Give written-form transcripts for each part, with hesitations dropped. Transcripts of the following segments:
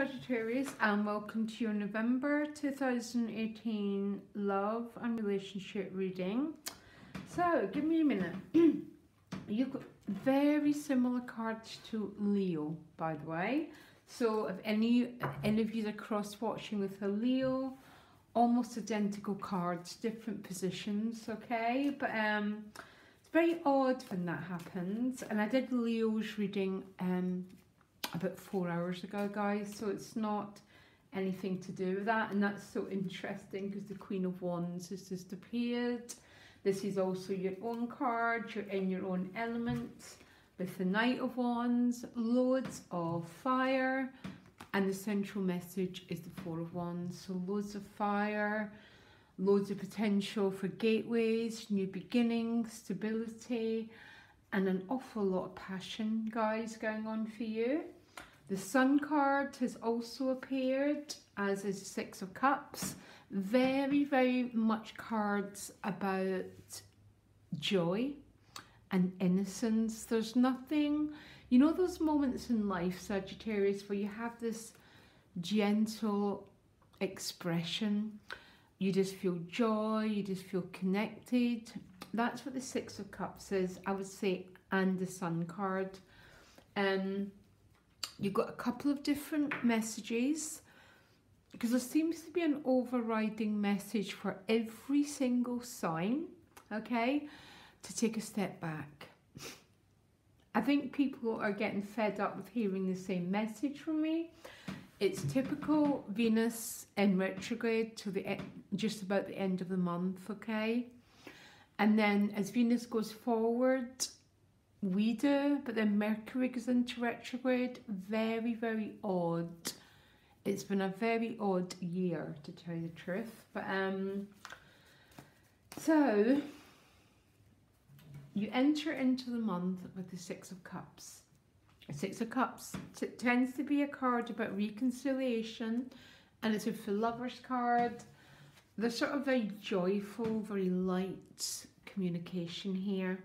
Sagittarius, and welcome to your November 2018 love and relationship reading. So give me a minute. You've got very similar cards to Leo, by the way. So if any of you are cross-watching with a Leo, almost identical cards, different positions, okay? But it's very odd when that happens. And I did Leo's reading about 4 hours ago, guys, so it's not anything to do with that. And that's so interesting because the Queen of Wands has just appeared. This is also your own card. You're in your own element with the Knight of Wands, loads of fire, and the central message is the Four of Wands. So loads of fire, loads of potential for gateways, new beginnings, stability, and an awful lot of passion, guys, going on for you. The Sun card has also appeared, as is Six of Cups. Very, very much cards about joy and innocence. There's nothing, you know those moments in life, Sagittarius, where you have this gentle expression. You just feel joy, you just feel connected. That's what the Six of Cups is, I would say, and the Sun card. You've got a couple of different messages, because there seems to be an overriding message for every single sign, okay, to take a step back. I think people are getting fed up with hearing the same message from me. It's typical Venus in retrograde to the just about the end of the month, okay? And then as Venus goes forward, we do, but then Mercury goes into retrograde. Very, very odd. It's been a very odd year, to tell you the truth. But so you enter into the month with the Six of Cups. Six of Cups tends to be a card about reconciliation, and it's a for lovers card. There's sort of very joyful, very light communication here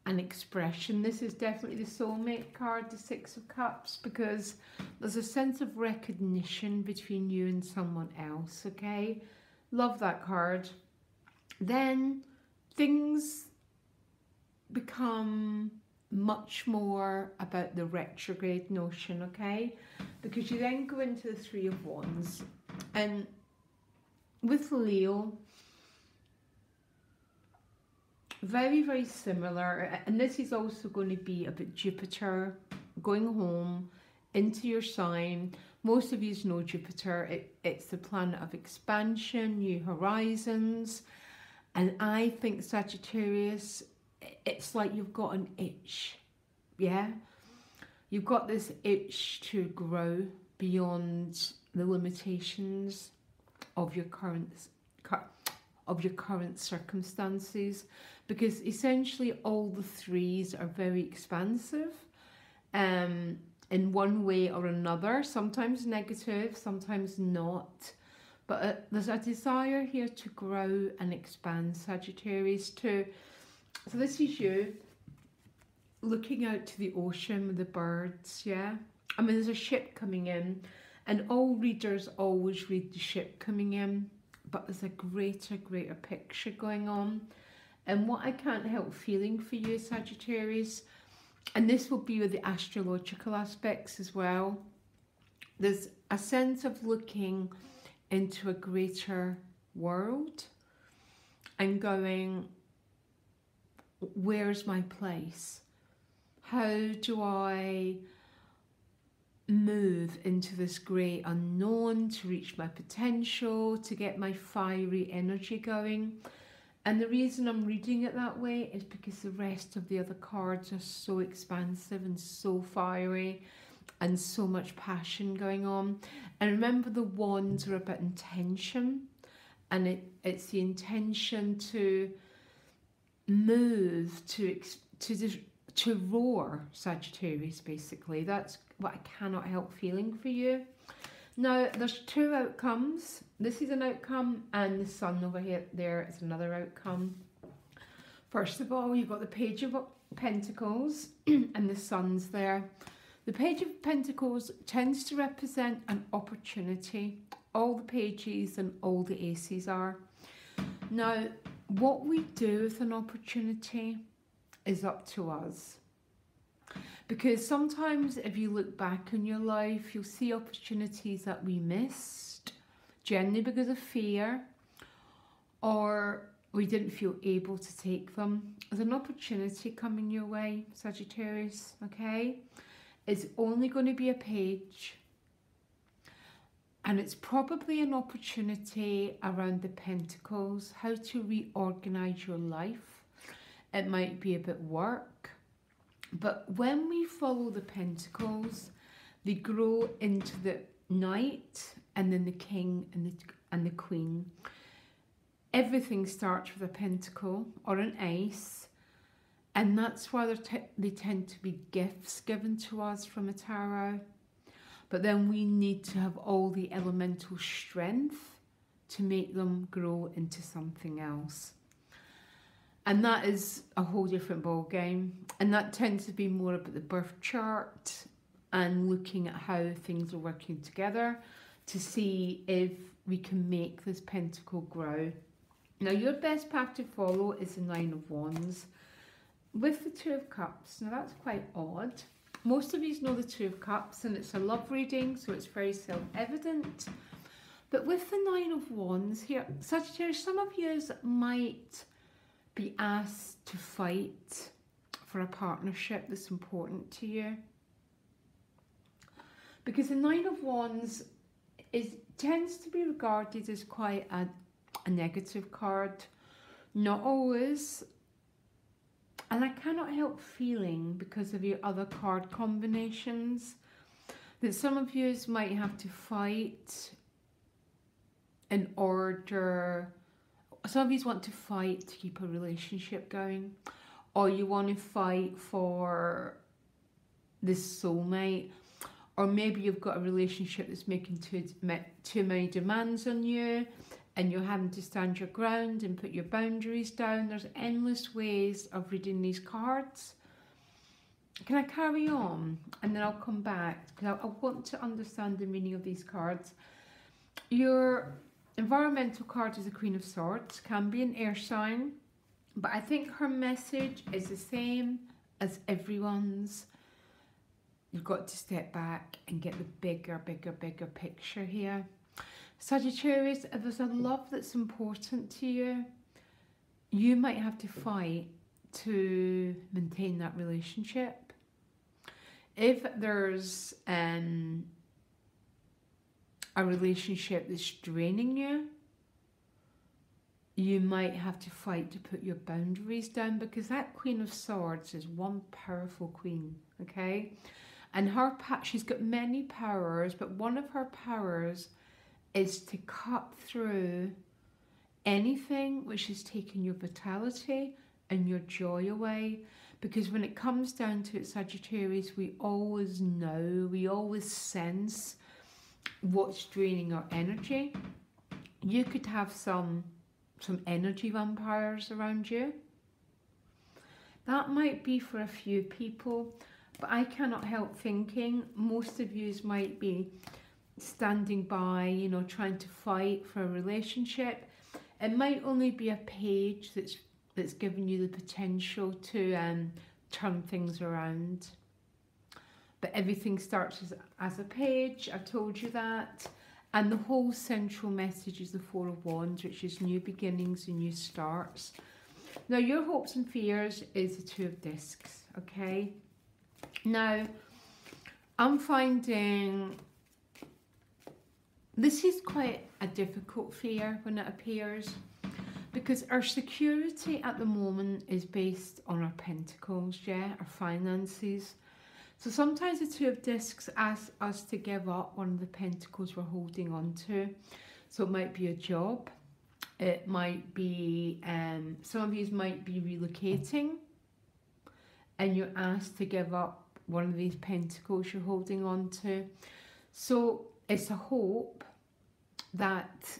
and expression. This is definitely the soulmate card, the Six of Cups, because there's a sense of recognition between you and someone else, okay? Love that card. Then things become much more about the retrograde notion, okay? Because you then go into the Three of Wands, and with Leo, very, very similar. And this is also going to be about Jupiter going home into your sign. Most of you know Jupiter. It's the planet of expansion, new horizons. And I think, Sagittarius, it's like you've got an itch, yeah? You've got this itch to grow beyond the limitations of your current circumstances, because essentially all the threes are very expansive in one way or another, sometimes negative, sometimes not. But there's a desire here to grow and expand, Sagittarius, so this is you looking out to the ocean with the birds, yeah? I mean, there's a ship coming in, and all readers always read the ship coming in, but there's a greater picture going on. And what I can't help feeling for you, Sagittarius, and this will be with the astrological aspects as well, there's a sense of looking into a greater world and going, where's my place? How do I move into this great unknown to reach my potential, to get my fiery energy going? And the reason I'm reading it that way is because the rest of the other cards are so expansive and so fiery and so much passion going on. And remember, the wands are about intention, and it's the intention to move, to roar, Sagittarius, basically. That's what I cannot help feeling for you. Now, there's two outcomes. This is an outcome, and the Sun over here there is another outcome. First of all, you've got the Page of Pentacles and the Sun's there. The Page of Pentacles tends to represent an opportunity. All the pages and all the aces are. Now, what we do with an opportunity is up to us. Because sometimes if you look back in your life, you'll see opportunities that we missed, generally because of fear, or we didn't feel able to take them. There's an opportunity coming your way, Sagittarius, okay? It's only going to be a page, and it's probably an opportunity around the Pentacles, how to reorganize your life. It might be about work, but when we follow the Pentacles, they grow into the Knight and then the King and the Queen. Everything starts with a pentacle or an ace, and that's why they tend to be gifts given to us from a tarot. But then we need to have all the elemental strength to make them grow into something else. And that is a whole different ball game. And that tends to be more about the birth chart and looking at how things are working together to see if we can make this pentacle grow. Now, your best path to follow is the Nine of Wands with the Two of Cups. Now, that's quite odd. Most of you know the Two of Cups, and it's a love reading, so it's very self-evident. But with the Nine of Wands here, Sagittarius, some of you might be asked to fight for a partnership that's important to you. Because the Nine of Wands tends to be regarded as quite a negative card. Not always. And I cannot help feeling, because of your other card combinations, that some of you might have to fight in order. Some of you want to fight to keep a relationship going, or you want to fight for this soulmate, or maybe you've got a relationship that's making too many demands on you, and you're having to stand your ground and put your boundaries down. There's endless ways of reading these cards. Can I carry on? And then I'll come back, because I want to understand the meaning of these cards. Your environmental card is the Queen of Swords, can be an air sign, but I think her message is the same as everyone's. You've got to step back and get the bigger picture here. Sagittarius, if there's a love that's important to you, you might have to fight to maintain that relationship. If there's a relationship that's draining you, you might have to fight to put your boundaries down, because that Queen of Swords is one powerful queen, okay? And she's got many powers, but one of her powers is to cut through anything which is taking your vitality and your joy away. Because when it comes down to it, Sagittarius, we always know, we always sense what's draining our energy. You could have some energy vampires around you. That might be for a few people, but I cannot help thinking most of you might be standing by, you know, trying to fight for a relationship. It might only be a page that's giving you the potential to turn things around. But everything starts as a page, I've told you that. And the whole central message is the Four of Wands, which is new beginnings and new starts. Now, your hopes and fears is the Two of Discs, okay? Now, I'm finding this is quite a difficult fear when it appears, because our security at the moment is based on our pentacles, yeah, our finances. So sometimes the Two of Discs asks us to give up one of the pentacles we're holding on to. So it might be a job, it might be, some of you might be relocating, and you're asked to give up one of these pentacles you're holding on to. So it's a hope that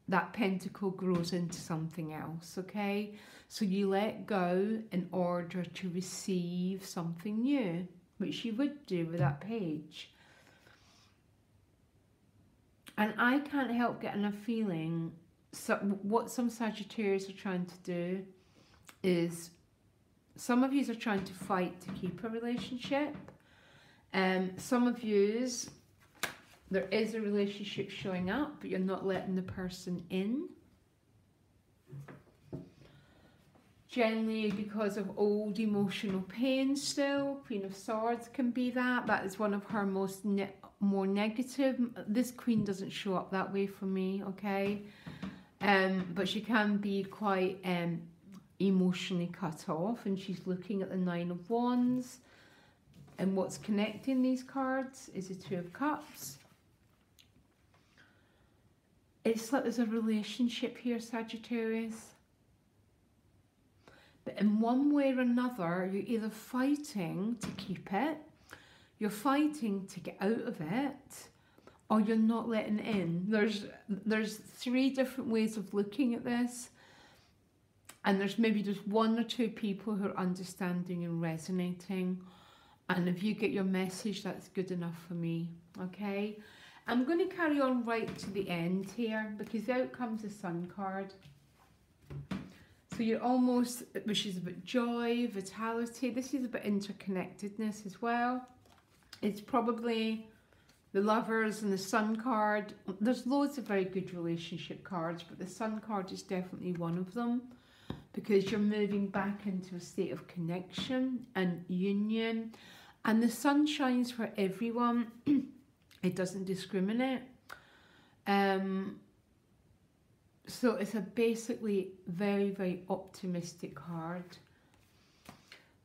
that pentacle grows into something else, okay? So you let go in order to receive something new, which you would do with that page. And I can't help getting a feeling, so what some Sagittarius are trying to do is, some of you are trying to fight to keep a relationship. Some of you, there is a relationship showing up, but you're not letting the person in. Generally because of old emotional pain still. Queen of Swords can be that. That is one of her more negative. This Queen doesn't show up that way for me, okay? But she can be quite emotionally cut off, and she's looking at the Nine of Wands. And what's connecting these cards is the Two of Cups. It's like there's a relationship here, Sagittarius. But in one way or another, you're either fighting to keep it, you're fighting to get out of it, or you're not letting it in. There's three different ways of looking at this. And there's maybe just one or two people who are understanding and resonating. And if you get your message, that's good enough for me, okay? I'm going to carry on right to the end here, because out comes the Sun card. So you're almost, which is about joy, vitality. This is about interconnectedness as well. It's probably the Lovers and the Sun card. There's loads of very good relationship cards, but the Sun card is definitely one of them, because you're moving back into a state of connection and union. And the sun shines for everyone. It doesn't discriminate. So it's a basically very, very optimistic card.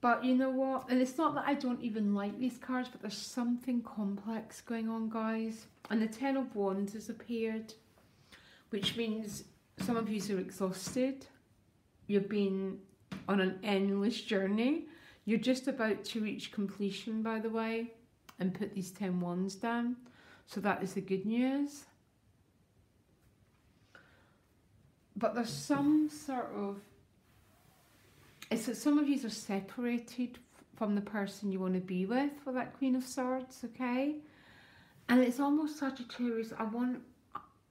But you know what? And it's not that I don't even like these cards, but there's something complex going on, guys. And the Ten of Wands has appeared, which means some of you are exhausted. You've been on an endless journey. You're just about to reach completion, by the way, and put these 10 wands down. So that is the good news. But there's some sort of, it's that some of you are separated from the person you want to be with for that Queen of Swords, okay? And it's almost Sagittarius,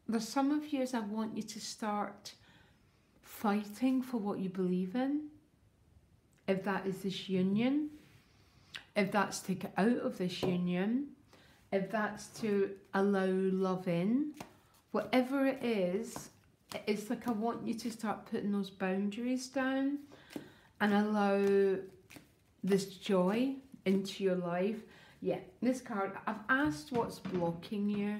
there's some of you I want you to start fighting for what you believe in. If that is this union, if that's to get out of this union, if that's to allow love in, whatever it is, it's like I want you to start putting those boundaries down and allow this joy into your life. Yeah, this card, I've asked what's blocking you,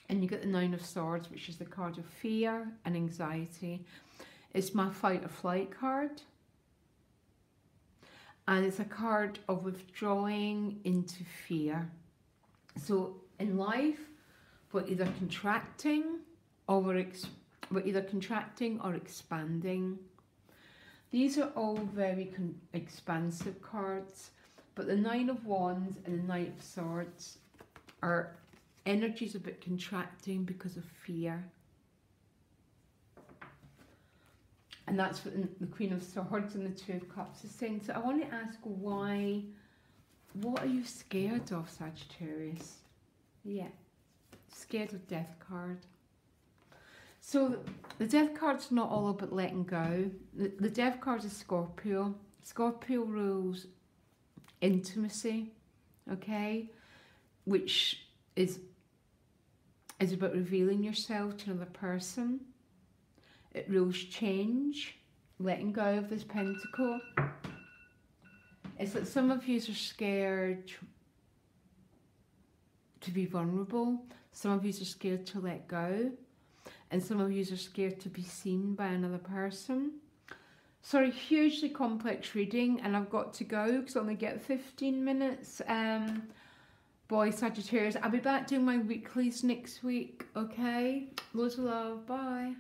and you get the Nine of Swords, which is the card of fear and anxiety. It's my fight or flight card. And it's a card of withdrawing into fear. So in life, we're either contracting or we're either contracting or expanding. These are all very expansive cards, but the Nine of Wands and the Knight of Swords are energies a bit contracting because of fear. And that's what the Queen of Swords and the Two of Cups is saying. So I want to ask why, what are you scared of, Sagittarius? Yeah, scared of Death card. So the Death card's not all about letting go. The Death card is Scorpio. Scorpio rules intimacy, okay? Which is about revealing yourself to another person. It rules change, letting go of this pentacle. It's that some of you are scared to be vulnerable. Some of you are scared to let go. And some of you are scared to be seen by another person. Sorry, hugely complex reading, and I've got to go because I only get 15 minutes. Boy, Sagittarius, I'll be back doing my weeklies next week, okay? Loads of love, bye.